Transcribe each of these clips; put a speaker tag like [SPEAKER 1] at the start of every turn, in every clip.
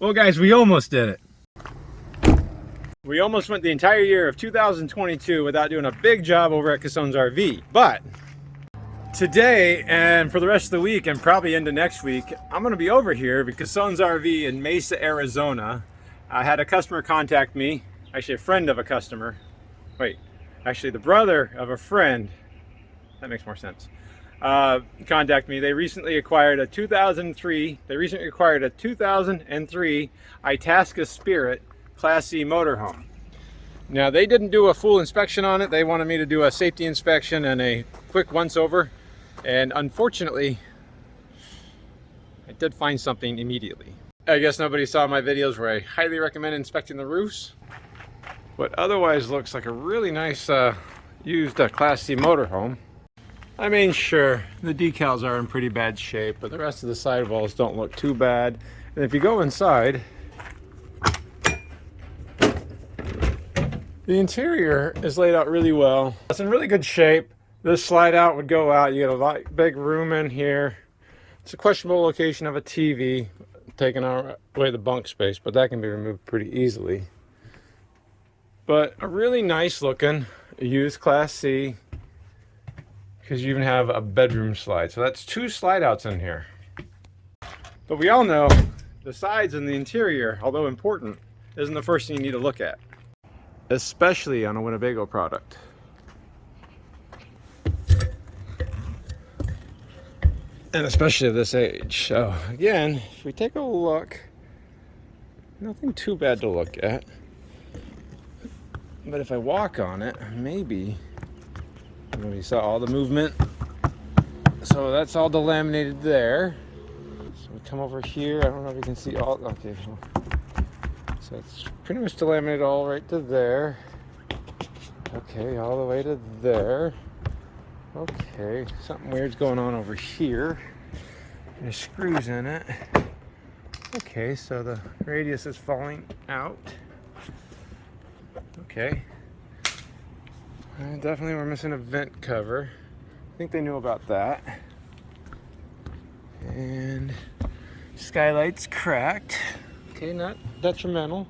[SPEAKER 1] Well guys, we almost did it. We almost went the entire year of 2022 without doing a big job over at Cassone's RV. But today and for the rest of the week and probably into next week, I'm going to be over here at Cassone's RV in Mesa, Arizona. I had a customer contact me, actually a friend of a customer. Wait, actually the brother of a friend. That makes more sense. Contact me. They recently acquired a 2003 Itasca Spirit Class C motorhome. Now they didn't do a full inspection on it. They wanted me to do a safety inspection and a quick once over, and unfortunately I did find something immediately. I guess nobody saw my videos where I highly recommend inspecting the roofs. What otherwise looks like a really nice used Class C motorhome. I mean, sure, the decals are in pretty bad shape, but the rest of the sidewalls don't look too bad. And if you go inside, the interior is laid out really well. It's in really good shape. This slide out would go out. You get a big room in here. It's a questionable location of a TV, taking away the bunk space, but that can be removed pretty easily. But a really nice looking used Class C, because you even have a bedroom slide. So that's 2 slide outs in here. But we all know the sides and the interior, although important, isn't the first thing you need to look at, especially on a Winnebago product. And especially at this age. So again, if we take a look, nothing too bad to look at. But if I walk on it, maybe you saw all the movement. So that's all delaminated there. So we come over here. I don't know if you can see all. Okay. So it's pretty much delaminated all right to there. Okay, all the way to there. Okay, something weird's going on over here. There's screws in it. Okay, so the radius is falling out. Okay. Definitely we're missing a vent cover. I think they knew about that. And skylight's cracked. Okay, not detrimental.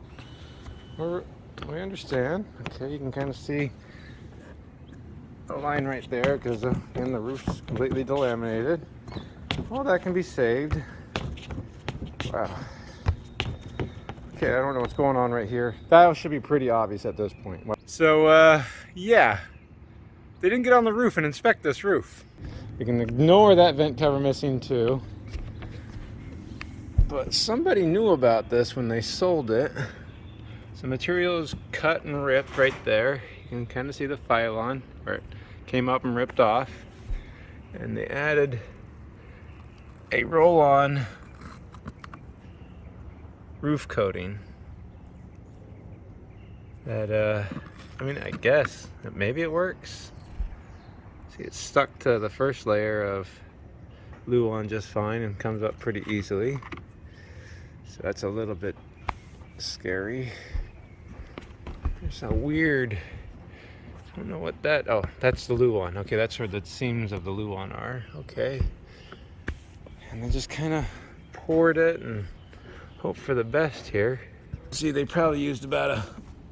[SPEAKER 1] We understand. Okay, you can kind of see the line right there because again, the roof's completely delaminated. All that can be saved. Wow. Okay, I don't know what's going on right here. That should be pretty obvious at this point. So, yeah. They didn't get on the roof and inspect this roof. You can ignore that vent cover missing too. But somebody knew about this when they sold it. So material is cut and ripped right there. You can kind of see the Phylon where it came up and ripped off. And they added a roll-on roof coating that I mean, I guess maybe it works. See, it's stuck to the first layer of Luan just fine and comes up pretty easily, so that's a little bit scary. There's a weird, I don't know what that, oh, that's the Luan. Okay, that's where the seams of the Luan are. Okay, and they just kind of poured it and hope for the best here. See, they probably used about a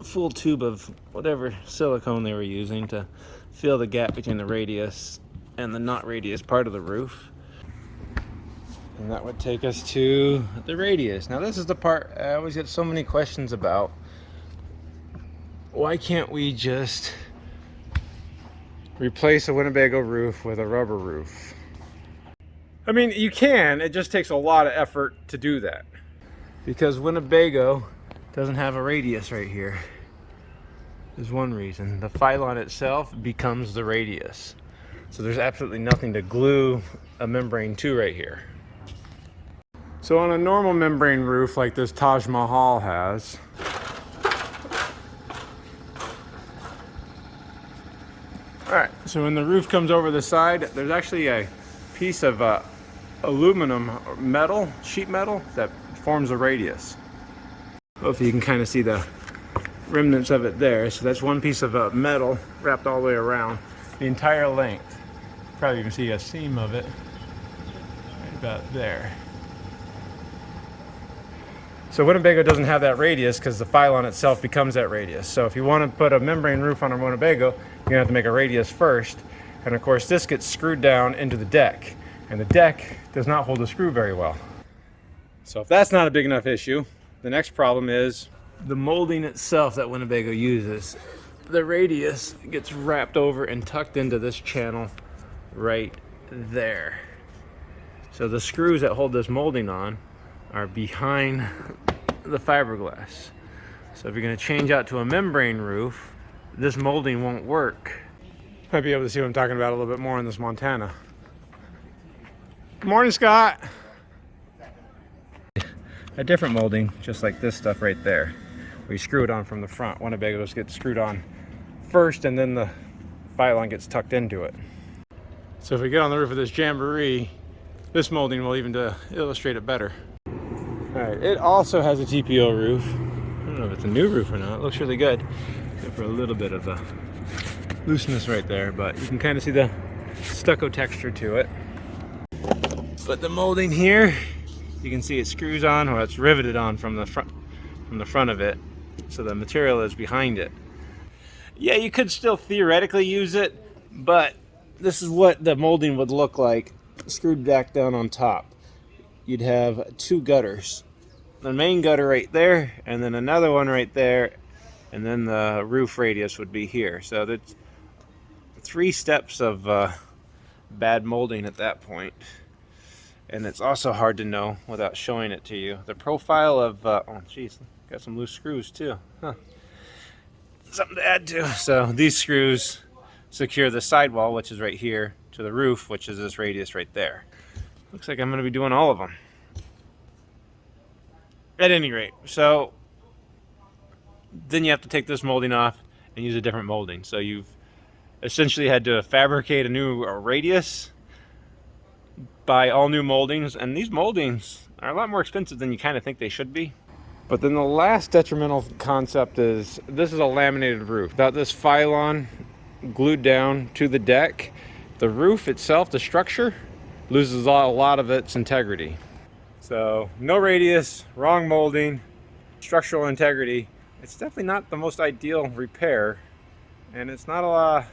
[SPEAKER 1] full tube of whatever silicone they were using to fill the gap between the radius and the not radius part of the roof. And that would take us to the radius. Now this is the part I always get so many questions about. Why can't we just replace a Winnebago roof with a rubber roof? I mean, you can, it just takes a lot of effort to do that. Because Winnebago doesn't have a radius right here. There's one reason. The Phylon itself becomes the radius. So there's absolutely nothing to glue a membrane to right here. So on a normal membrane roof like this Taj Mahal has, alright, so when the roof comes over the side, there's actually a piece of aluminum metal, sheet metal, that forms a radius. Hopefully you can kind of see the remnants of it there. So that's one piece of metal wrapped all the way around the entire length. Probably even see a seam of it right about there. So Winnebago doesn't have that radius because the Sealant itself becomes that radius. So if you want to put a membrane roof on a Winnebago, you're going to have to make a radius first. And of course this gets screwed down into the deck. And the deck does not hold the screw very well. So if that's not a big enough issue, the next problem is the molding itself that Winnebago uses. The radius gets wrapped over and tucked into this channel right there. So the screws that hold this molding on are behind the fiberglass. So if you're going to change out to a membrane roof, this molding won't work. Might be able to see what I'm talking about a little bit more in this Montana. Good morning, Scott. A different molding, just like this stuff right there. We screw it on from the front. Winnebagos get screwed on first, and then the Sealant gets tucked into it. So if we get on the roof of this Jamboree, this molding will even illustrate it better. Alright, it also has a Tpo roof. I don't know if it's a new roof or not. It looks really good. Except for a little bit of a looseness right there, but you can kind of see the stucco texture to it. But the molding here, you can see it screws on, or it's riveted on from the front of it. So the material is behind it. Yeah, you could still theoretically use it, but this is what the molding would look like screwed back down on top. You'd have two gutters. The main gutter right there, and then another one right there, and then the roof radius would be here. So there's 3 steps of bad molding at that point. And it's also hard to know without showing it to you. The profile of, oh geez, got some loose screws too. Huh. Something to add to. So these screws secure the sidewall, which is right here, to the roof, which is this radius right there. Looks like I'm going to be doing all of them. At any rate, so then you have to take this molding off and use a different molding. So you've essentially had to fabricate a new radius, buy all new moldings, and these moldings are a lot more expensive than you kind of think they should be. But then the last detrimental concept is this is a laminated roof. Without this Sealant glued down to the deck, the roof itself, the structure, loses a lot of its integrity. So no radius, wrong molding, structural integrity. It's definitely not the most ideal repair, and it's not a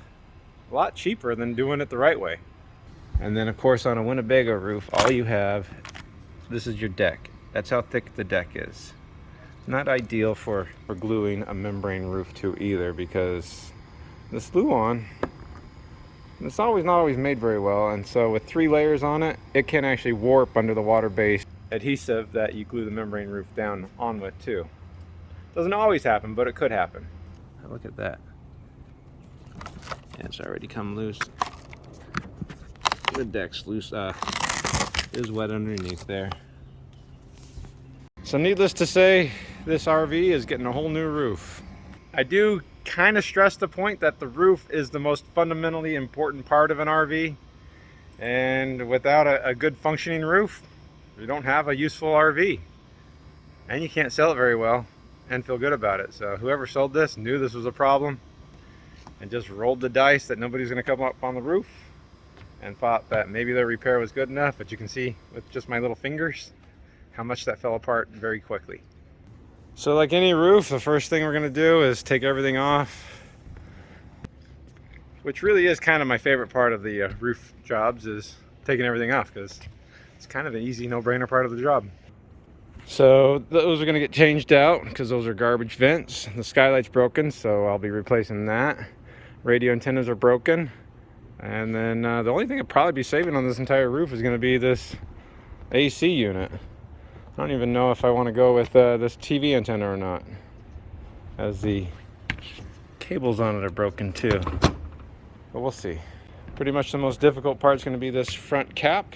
[SPEAKER 1] lot cheaper than doing it the right way. And then of course on a Winnebago roof, all you have, this is your deck. That's how thick the deck is. Not ideal for gluing a membrane roof to either, because the Sealant, it's not always made very well, and so with 3 layers on it, it can actually warp under the water-based adhesive that you glue the membrane roof down on with too. Doesn't always happen, but it could happen. Look at that. It's already come loose. The deck's loose, is wet underneath there. So needless to say, this RV is getting a whole new roof. I do kind of stress the point that the roof is the most fundamentally important part of an RV, and without a good functioning roof, you don't have a useful RV, and you can't sell it very well and feel good about it. So whoever sold this knew this was a problem and just rolled the dice that nobody's going to come up on the roof, and thought that maybe their repair was good enough. But you can see with just my little fingers how much that fell apart very quickly. So like any roof, the first thing we're going to do is take everything off, which really is kind of my favorite part of the roof jobs, is taking everything off, because it's kind of an easy no-brainer part of the job. So those are going to get changed out because those are garbage vents. The skylight's broken, so I'll be replacing that. Radio antennas are broken, and then the only thing I'd probably be saving on this entire roof is going to be this AC unit. I don't even know if I want to go with this TV antenna or not, as the cables on it are broken too. But we'll see. Pretty much the most difficult part is going to be this front cap.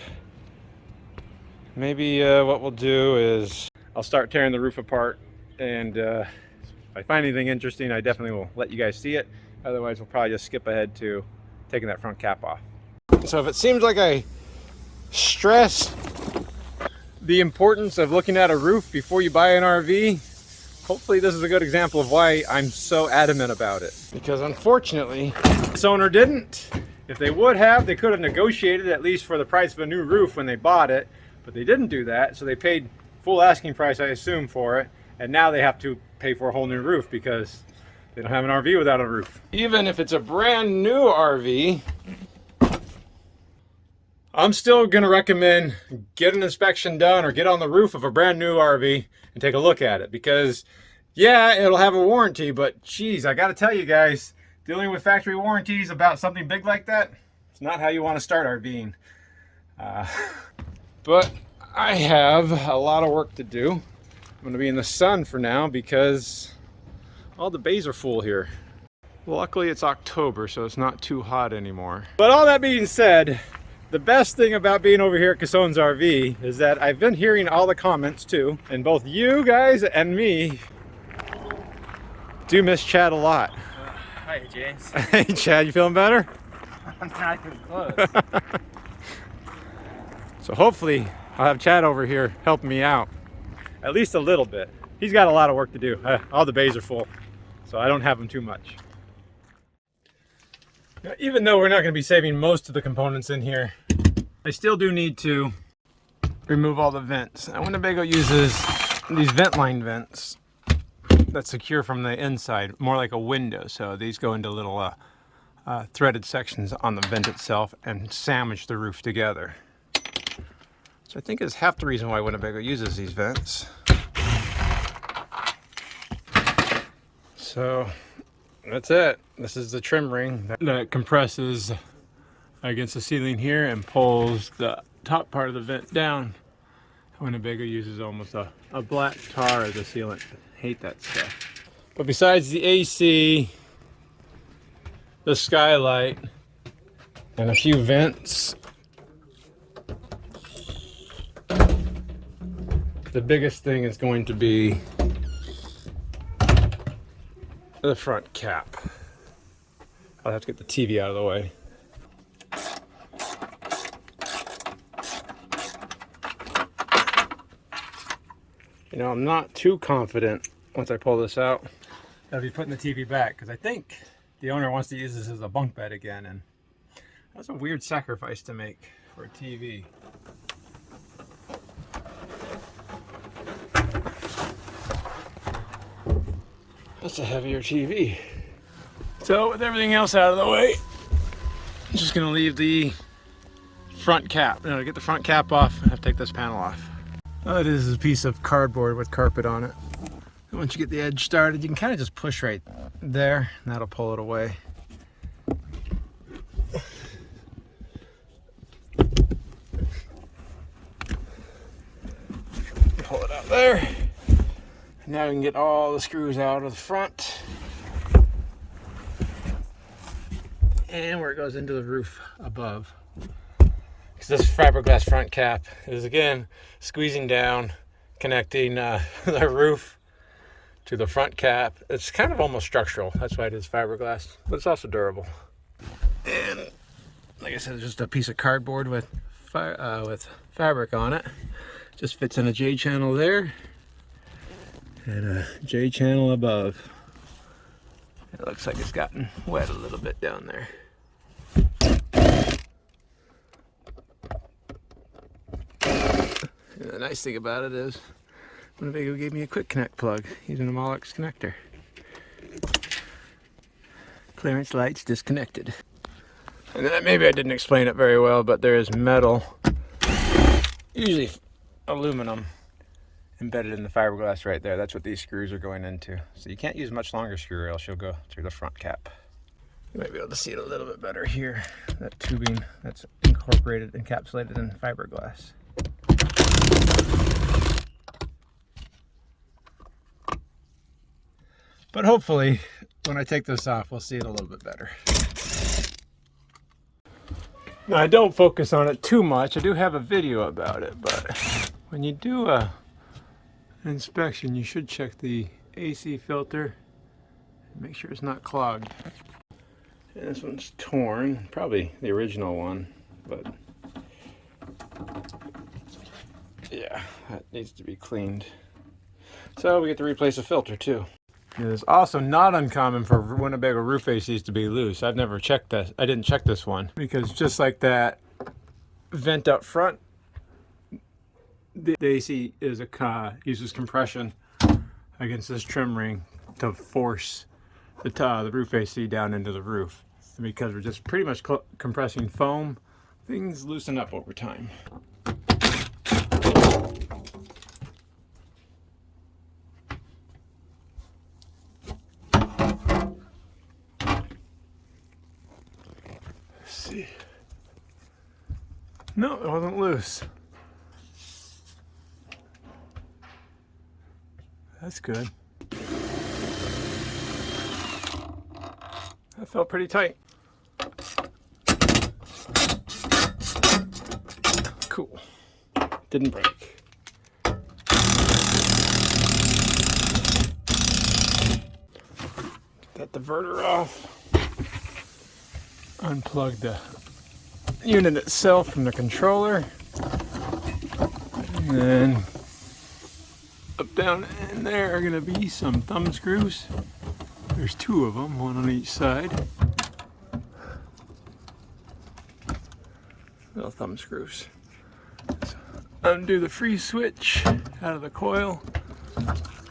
[SPEAKER 1] Maybe what we'll do is I'll start tearing the roof apart, and if I find anything interesting, I definitely will let you guys see it. Otherwise, we'll probably just skip ahead to taking that front cap off. So if it seems like I stress the importance of looking at a roof before you buy an RV, hopefully this is a good example of why I'm so adamant about it. Because unfortunately, this owner didn't. If they would have, they could have negotiated at least for the price of a new roof when they bought it, but they didn't do that. So they paid
[SPEAKER 2] full asking price, I assume, for it, and now they have to pay for a whole new roof because they don't have an RV without a roof.
[SPEAKER 1] Even if it's a brand new RV,
[SPEAKER 2] I'm still gonna recommend get an inspection done or get on the roof of a brand new RV and take a look at it, because yeah, it'll have a warranty, but geez, I gotta tell you guys, dealing with factory warranties about something big like that, it's not how you want to start RVing.
[SPEAKER 1] But I have a lot of work to do. I'm gonna be in the sun for now because all the bays are full here. Luckily it's October, so it's not too hot anymore.
[SPEAKER 2] But all that being said, the best thing about being over here at Cassone's RV is that I've been hearing all the comments too, and both you guys and me do miss Chad a lot.
[SPEAKER 3] Hi, James.
[SPEAKER 2] Hey Chad, you feeling better?
[SPEAKER 3] I'm not even close.
[SPEAKER 2] So hopefully I'll have Chad over here helping me out, at least a little bit. He's got a lot of work to do. All the bays are full, so I don't have him too much. Now, even though we're not going to be saving most of the components in here, I still do need to remove all the vents. Now, Winnebago uses these vent line vents that secure from the inside, more like a window. So these go into little threaded sections on the vent itself and sandwich the roof together. So I think it's half the reason why Winnebago uses these vents. So that's it. This is the trim ring that compresses against the ceiling here and pulls the top part of the vent down. Winnebago uses almost a black tar as a sealant. I hate that stuff. But besides the AC, the skylight, and a few vents, the biggest thing is going to be the front cap. I'll have to get the TV out of the way. You know, I'm not too confident once I pull this out that I'll be putting the TV back, because I think the owner wants to use this as a bunk bed again, and that's a weird sacrifice to make for a TV. That's a heavier TV. So with everything else out of the way, I'm just gonna leave the front cap. Now to get the front cap off, I have to take this panel off. It is a piece of cardboard with carpet on it. And once you get the edge started, you can kind of just push right there, and that'll pull it away. Pull it out there. Now we can get all the screws out of the front and where it goes into the roof above. Because this fiberglass front cap is again squeezing down, connecting the roof to the front cap. It's kind of almost structural. That's why it is fiberglass, but it's also durable. And like I said, it's just a piece of cardboard with fabric on it. Just fits in a J channel there and a J channel above. It looks like it's gotten wet a little bit down there. And the nice thing about it is Winnebago gave me a quick connect plug using a Molex connector. Clearance lights disconnected. And then maybe I didn't explain it very well, but there is metal, usually aluminum, embedded in the fiberglass right there. That's what these screws are going into. So you can't use much longer screw or else you'll go through the front cap. You might be able to see it a little bit better here. That tubing that's incorporated, encapsulated in fiberglass. But hopefully, when I take this off, we'll see it a little bit better. Now, I don't focus on it too much. I do have a video about it, but when you do a inspection, you should check the AC filter and make sure it's not clogged. And this one's torn, probably the original one, but yeah, that needs to be cleaned. So we get to replace a filter too. It is also not uncommon for Winnebago roof ACs to be loose. I've never checked this. I didn't check this one because just like that vent up front The AC is uses compression against this trim ring to force the roof AC down into the roof. And because we're just pretty much compressing foam, things loosen up over time. Let's see. No, it wasn't loose. That's good. That felt pretty tight. Cool. Didn't break. Get that diverter off. Unplug the unit itself from the controller. And then up down in there are gonna be some thumb screws. There's two of them, one on each side. Little thumb screws. So undo the freeze switch out of the coil.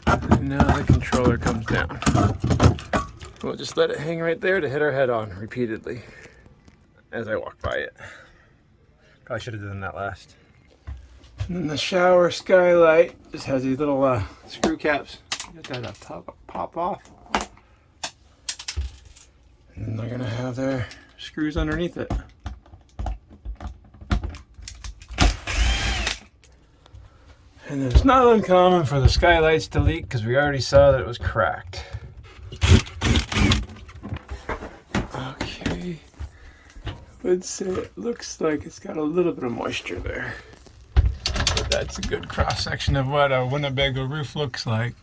[SPEAKER 2] And now the controller comes down. We'll just let it hang right there to hit our head on repeatedly as I walk by it. Probably should have done that last. And then the shower skylight just has these little screw caps. Get that up top, pop off. And then they're gonna have their screws underneath it. And it's not uncommon for the skylights to leak because we already saw that it was cracked. Okay. Let's say it looks like it's got a little bit of moisture there. But that's a good cross section of what a Winnebago roof looks like.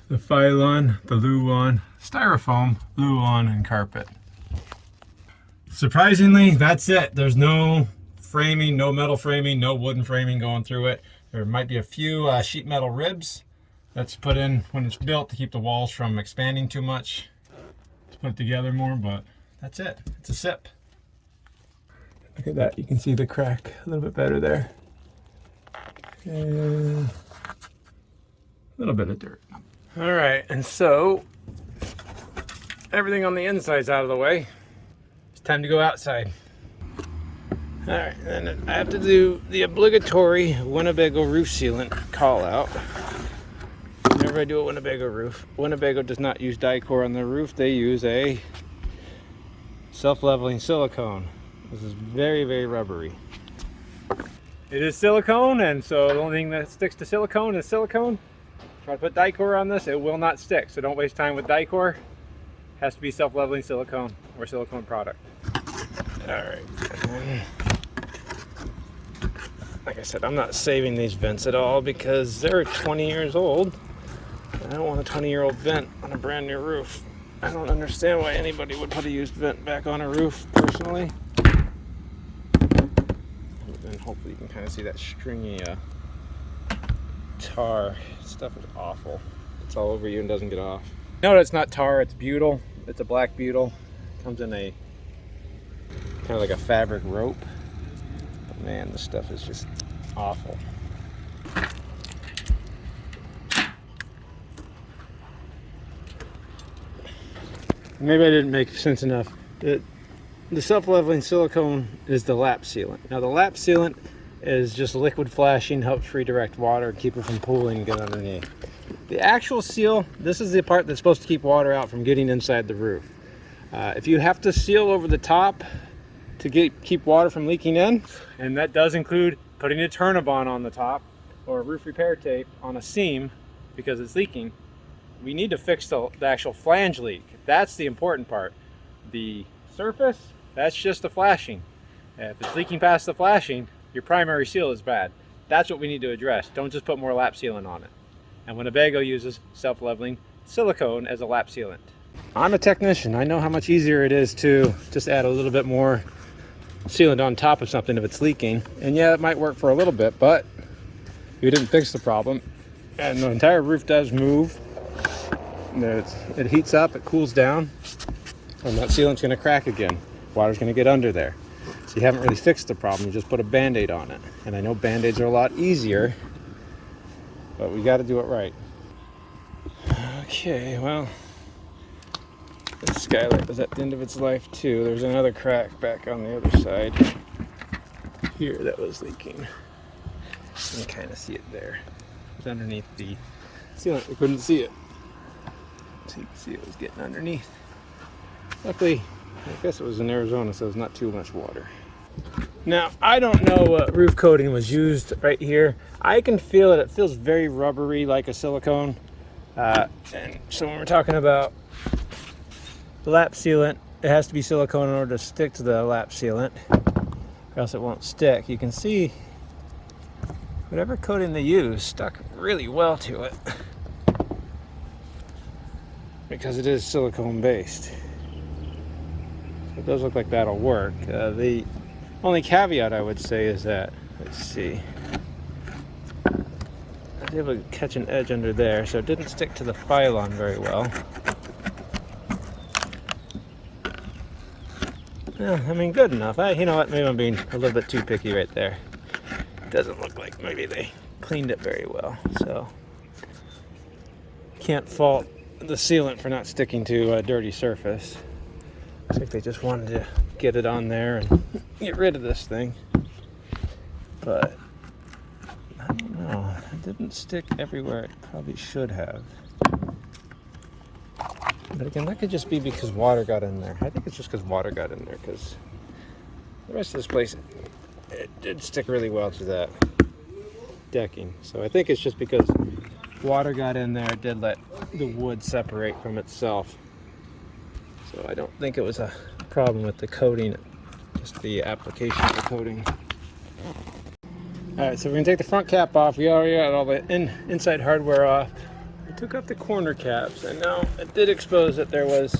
[SPEAKER 2] The Phylon, the Luan, styrofoam, Luan, and carpet. Surprisingly, that's it. There's no framing, no metal framing, no wooden framing going through it. There might be a few sheet metal ribs that's put in when it's built to keep the walls from expanding too much, to put it together more, but that's it. It's a sip. Look at that. You can see the crack a little bit better there. And a little bit of dirt. All right, and so everything on the inside's out of the way. It's time to go outside. All right, and I have to do the obligatory Winnebago roof sealant call out. Whenever I do a Winnebago roof, Winnebago does not use Dicor on the roof. They use a self-leveling silicone. This is very, very rubbery. It is silicone, and so the only thing that sticks to silicone is silicone. Try to put Dicor on this, it will not stick. So don't waste time with Dicor. It has to be self-leveling silicone or silicone product. All right. Like I said, I'm not saving these vents at all because they're 20 years old. I don't want a 20-year-old vent on a brand new roof. I don't understand why anybody would put a used vent back on a roof, personally. And hopefully you can kind of see that stringy tar. Stuff is awful. It's all over you and doesn't get off. No, it's not tar, it's butyl. It's a black butyl. Comes in a kind of like a fabric rope. But man, this stuff is just awful. Maybe I didn't make sense enough. The self-leveling silicone is the lap sealant. Now the lap sealant is just liquid flashing, helps redirect water, keep it from pooling and get underneath. The actual seal, this is the part that's supposed to keep water out from getting inside the roof. If you have to seal over the top to keep water from leaking in, and that does include putting a Turnabon on the top or roof repair tape on a seam because it's leaking, we need to fix the actual flange leak. That's the important part. The surface, that's just the flashing. If it's leaking past the flashing, your primary seal is bad. That's what we need to address. Don't just put more lap sealant on it. And Winnebago uses self-leveling silicone as a lap sealant. I'm a technician. I know how much easier it is to just add a little bit more sealant on top of something if it's leaking. And yeah, it might work for a little bit, but you didn't fix the problem. And the entire roof does move. It heats up, it cools down, and that sealant's going to crack again. Water's going to get under there. So you haven't really fixed the problem, you just put a Band-Aid on it. And I know Band-Aids are a lot easier, but we got to do it right. Okay, well, the skylight was at the end of its life too. There's another crack back on the other side here that was leaking. You can kind of see it there. It was underneath the sealant. We couldn't see it. So you can see it was getting underneath. Luckily, I guess it was in Arizona, so there's not too much water. Now, I don't know what roof coating was used right here. I can feel it. It feels very rubbery, like a silicone. And so when we're talking about the lap sealant, it has to be silicone in order to stick to the lap sealant, or else it won't stick. You can see whatever coating they use stuck really well to it because it is silicone based. So it does look like that'll work. The only caveat I would say is that, let's see, I was able to catch an edge under there, so it didn't stick to the Phylon very well. Yeah, I mean, good enough. You know what, maybe I'm being a little bit too picky right there. It doesn't look like maybe they cleaned it very well, so can't fault the sealant for not sticking to a dirty surface. Looks like they just wanted to get it on there and get rid of this thing, but I don't know, it didn't stick everywhere it probably should have. But again, that could just be because water got in there. I think it's just because water got in there, because the rest of this place, it did stick really well to that decking. So I think it's just because water got in there, it did let the wood separate from itself. So I don't think it was a problem with the coating, just the application of the coating. Alright, so we're going to take the front cap off. We already got all the inside hardware off. I took off the corner caps, and now it did expose that there was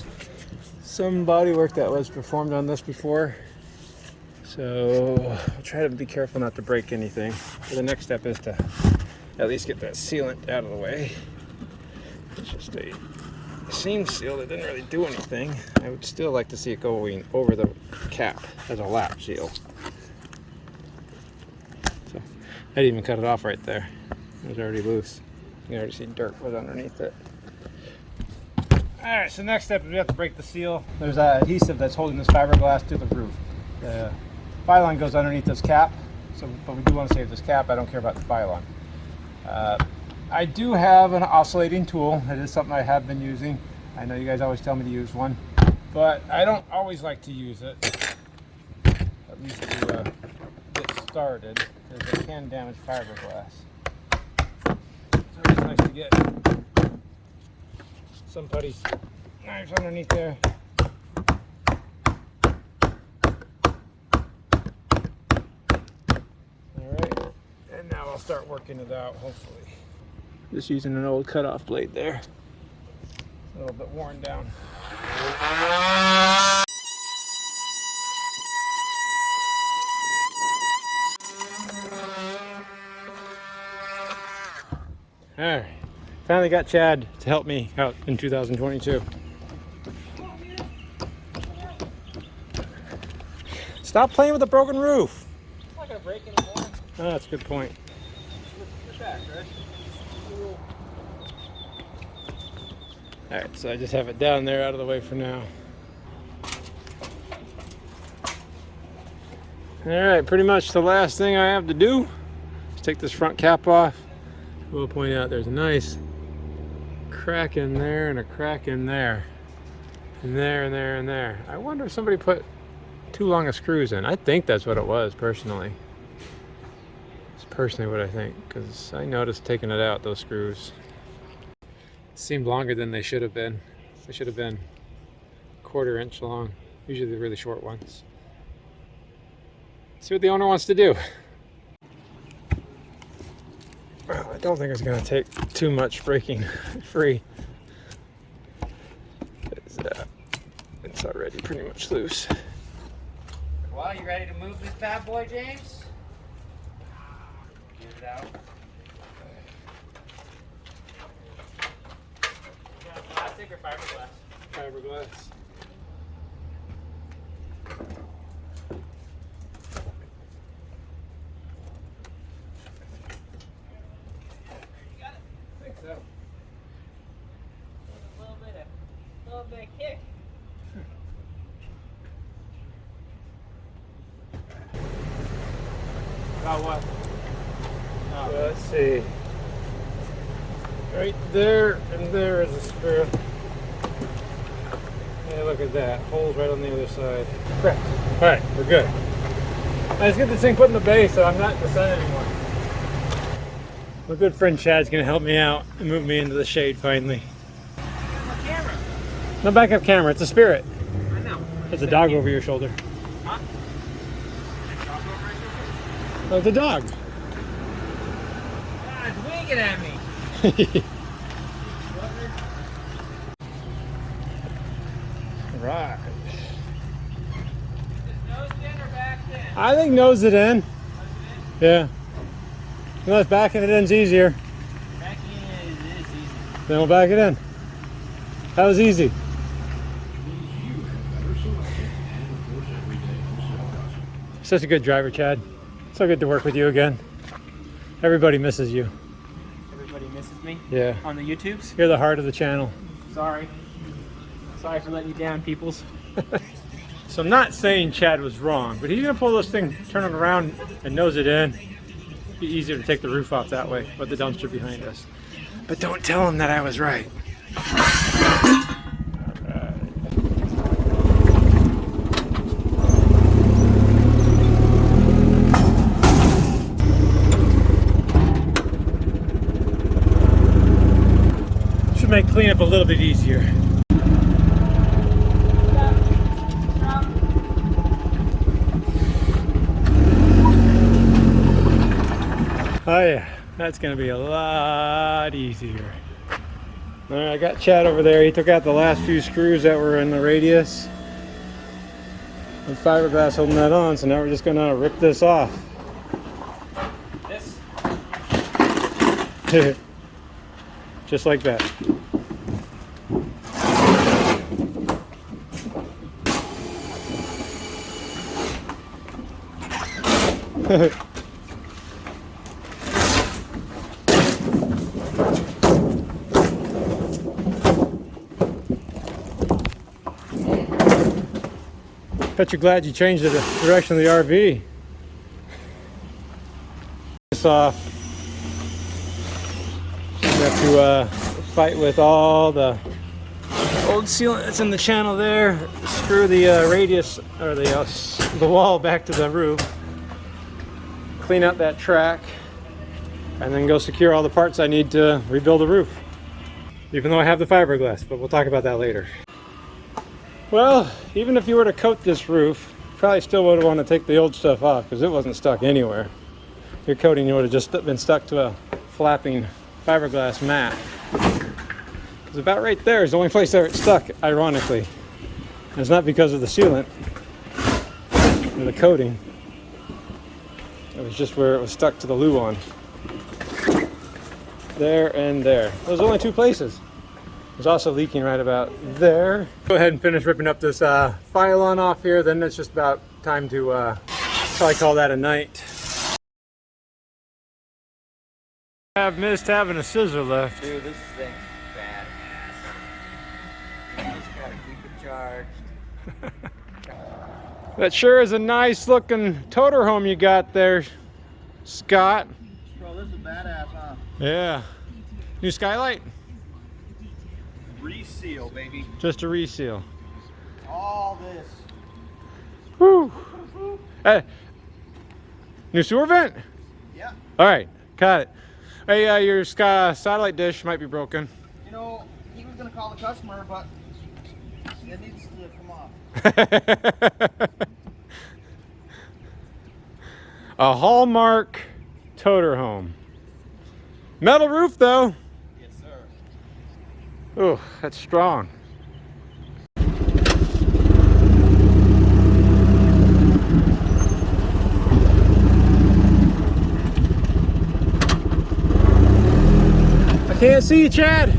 [SPEAKER 2] some body work that was performed on this before. So I'll try to be careful not to break anything. So the next step is to at least get that sealant out of the way. It's just a seam seal that didn't really do anything. I would still like to see it going over the cap as a lap seal. So I didn't even cut it off right there. It was already loose. You can already see dirt was underneath it. Alright, so next step is we have to break the seal. There's an adhesive that's holding this fiberglass to the roof. The Phylon goes underneath this cap, but we do want to save this cap. I don't care about the Phylon. I do have an oscillating tool. It is something I have been using. I know you guys always tell me to use one, but I don't always like to use it, at least to get started, because it can damage fiberglass. So it's nice to get some putty knives underneath there. Alright, and now I'll start working it out, hopefully. Just using an old cutoff blade there. A little bit worn down. Alright, finally got Chad to help me out in 2022. Stop playing with a broken roof.
[SPEAKER 3] It's not gonna break anymore.
[SPEAKER 2] Oh, that's a good point.
[SPEAKER 3] Look back, right?
[SPEAKER 2] Alright, so I just have it down there out of the way for now. Alright, pretty much the last thing I have to do is take this front cap off. I will point out there's a nice crack in there and a crack in there. And there and there and there. I wonder if somebody put too long of screws in. I think that's what it was, personally. It's personally what I think, because I noticed taking it out, those screws seemed longer than they should have been. They should have been 1/4 inch long, usually the really short ones. See what the owner wants to do. Well, I don't think it's going to take too much breaking free. It's already pretty much loose.
[SPEAKER 3] Well, you ready to move this bad boy, James? Get it out. Plastic or fiberglass?
[SPEAKER 2] Fiberglass.
[SPEAKER 3] little bit of kick.
[SPEAKER 2] About what? Let's see. Right there and there is a screw. Hey, look at that. Holes right on the other side. Correct. Alright, we're good. Let's get this thing put in the base so I'm not in the sun anymore. My good friend Chad's gonna help me out and move me into the shade finally.
[SPEAKER 3] Camera.
[SPEAKER 2] No backup camera, it's a Spirit.
[SPEAKER 3] I know.
[SPEAKER 2] There's a dog over your shoulder.
[SPEAKER 3] Huh?
[SPEAKER 2] Oh, it's a dog.
[SPEAKER 3] Ah, it's winking at me.
[SPEAKER 2] Right.
[SPEAKER 3] Is nose in or back in?
[SPEAKER 2] I think nose it in. Yeah. Unless backing it in's easier.
[SPEAKER 3] Back in is easy.
[SPEAKER 2] Then we'll back it in. That was easy. Such a good driver, Chad. So good to work with you again. Everybody misses you.
[SPEAKER 3] Everybody misses me
[SPEAKER 2] Yeah.
[SPEAKER 3] on the YouTubes.
[SPEAKER 2] You're the heart of the channel.
[SPEAKER 3] Sorry. Sorry for letting you down, peoples.
[SPEAKER 2] So I'm not saying Chad was wrong, but he's gonna pull this thing, turn it around and nose it in. Be easier to take the roof off that way, with the dumpster behind us. But don't tell him that I was right. Should make cleanup a little bit easier. Oh yeah, that's gonna be a lot easier. All right, I got Chad over there. He took out the last few screws that were in the radius. With fiberglass holding that on, so now we're just gonna rip this off.
[SPEAKER 3] This?
[SPEAKER 2] Just like that. Bet you're glad you changed the direction of the RV. This off. You have to fight with all the old sealant that's in the channel there. Screw the radius or the wall back to the roof. Clean out that track, and then go secure all the parts I need to rebuild the roof. Even though I have the fiberglass, but we'll talk about that later. Well, even if you were to coat this roof, you probably still would want to take the old stuff off because it wasn't stuck anywhere. Your coating would have just been stuck to a flapping fiberglass mat. Because about right there is the only place where it's stuck, ironically. And it's not because of the sealant or the coating. It was just where it was stuck to the Luan. There and there. Those are only two places. There's also leaking right about there. Go ahead and finish ripping up this pylon off here. Then it's just about time to probably call that a night. I've missed having a scissor left.
[SPEAKER 3] Dude, this thing's badass. You just gotta keep it charged.
[SPEAKER 2] That sure is a nice looking toter home you got there, Scott.
[SPEAKER 3] Bro, this is badass, huh?
[SPEAKER 2] Yeah. New skylight?
[SPEAKER 3] Reseal, baby.
[SPEAKER 2] Just a reseal.
[SPEAKER 3] All this.
[SPEAKER 2] Woo. Hey, new sewer vent?
[SPEAKER 3] Yeah.
[SPEAKER 2] All right, got it. Hey, your satellite dish might be broken.
[SPEAKER 3] You know, he was gonna call the customer, but it needs to come off.
[SPEAKER 2] A Hallmark toter home. Metal roof though.
[SPEAKER 3] Yes, sir.
[SPEAKER 2] Oh, that's strong. I can't see you, Chad.